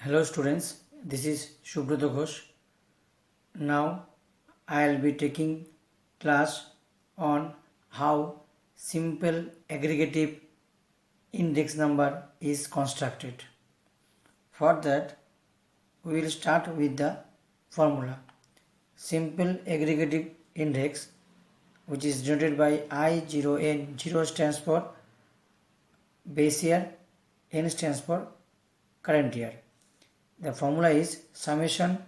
Hello students, this is Shubhrata Ghosh. Now I will be taking class on how simple aggregative index number is constructed. For that we will start with the formula. Simple aggregative index, which is denoted by I0N. 0 stands for base year, N stands for current year. The formula is summation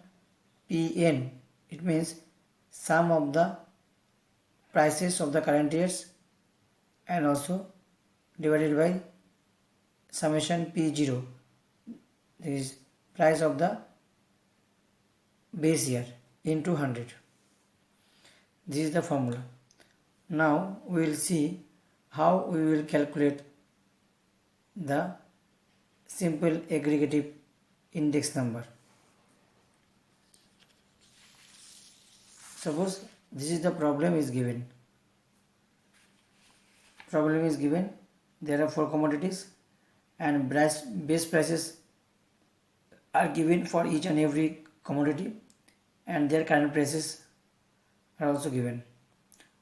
Pn. It means sum of the prices of the current years and also divided by summation P0. This is price of the base year into 100. This is the formula. Now we will see how we will calculate the simple aggregative index number. Suppose this is the problem is given. Problem is given. There are 4 commodities and base prices are given for each and every commodity and their current prices are also given.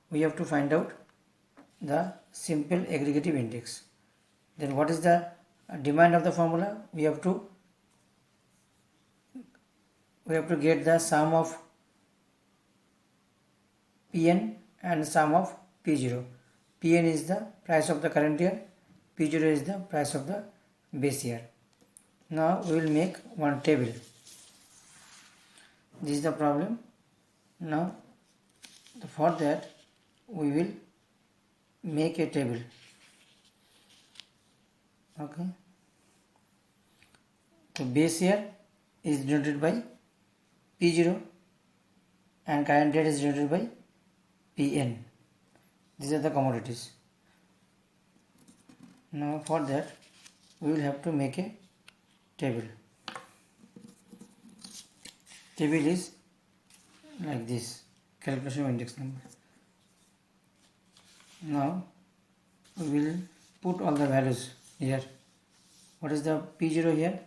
We have to find out the simple aggregative index. Then what is the demand of the formula? We have to get the sum of Pn and sum of P0. Pn is the price of the current year, P0 is the price of the base year. Now we will make one table. This is the problem. Now for that we will make a table. Okay. The base year is denoted by P0 and current year is denoted by Pn. These are the commodities. Now for that we will have to make a table. Table is like this, calculation of index number. Now we will put all the values here. What is the P0 here?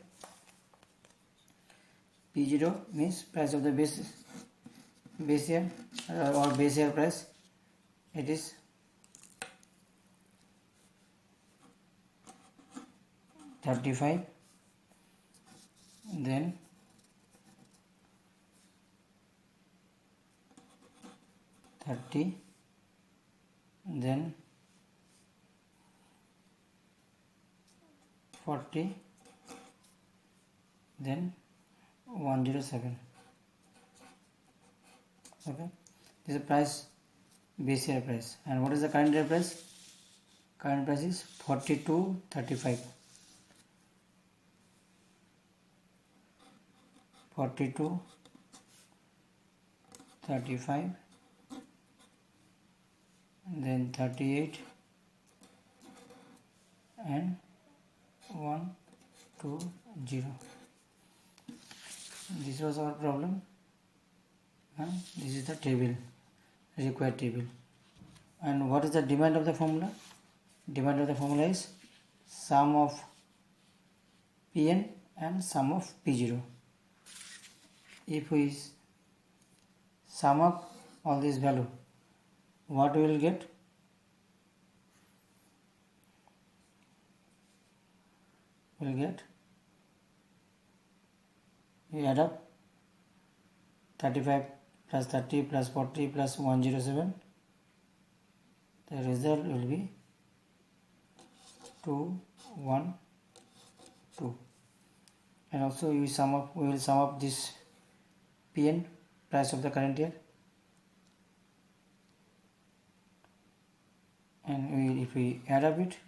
P0 means price of the base year or base year price. It is 35, then 30, then 40, then 107. Okay, this is the price, base year price. And what is the current year price? Current price is 42.35. 42.35, then 38 and 120. This was our problem and this is the table, required table. And what is the demand of the formula? Demand of the formula is sum of Pn and sum of P0. If we sum up all this value, what we will get? We will get, we add up 35 plus 30 plus 40 plus 107. The result will be 212. And also we will sum up this Pn, price of the current year, and if we add up it,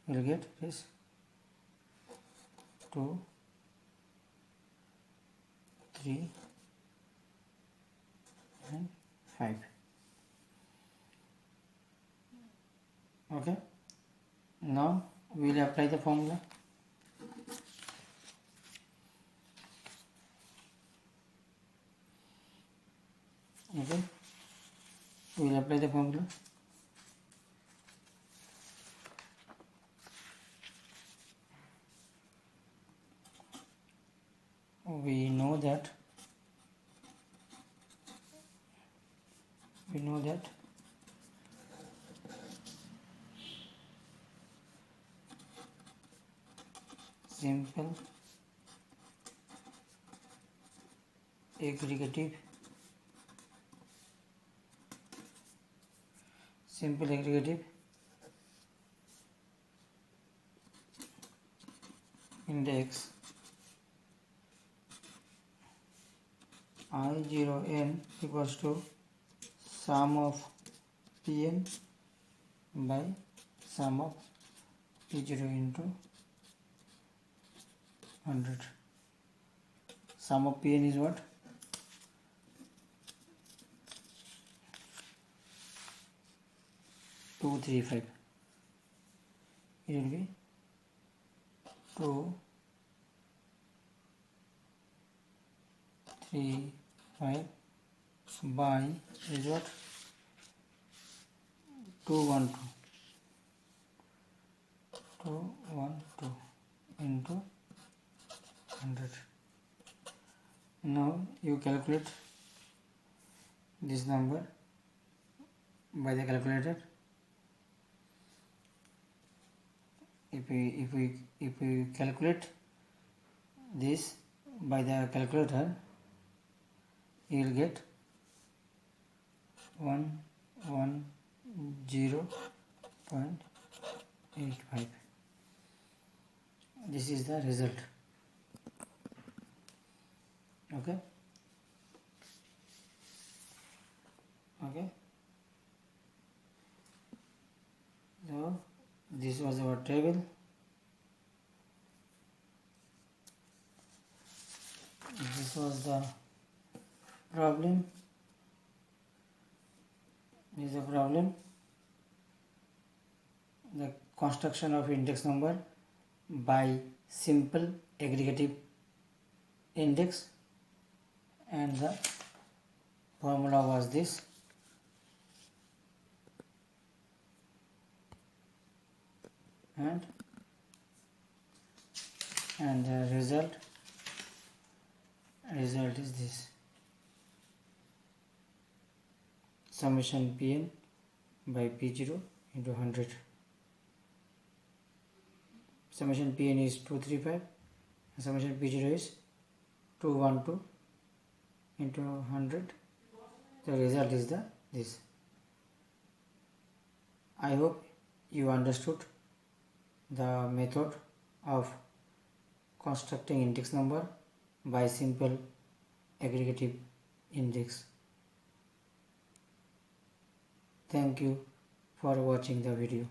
we will get this 2, 3 and 5. Okay, now we will apply the formula. Okay, we will apply the formula. we know that simple aggregative index I0n equals to sum of Pn by sum of P0 into 100. Sum of Pn is what? 235. It will be 2, 3, 5 by is what? 212 into 100. Now you calculate this number by the calculator. If we calculate this by the calculator, you will get 110.85. This is the result. Okay. So this was our table. This was the problem. This is the problem. The construction of index number by simple aggregative index, and the formula was this. And the result is this: summation Pn by P0 into 100. Summation Pn is 235 and summation P0 is 212 into 100. The result is this. I hope you understood the method of constructing index number by simple aggregative index. Thank you for watching the video.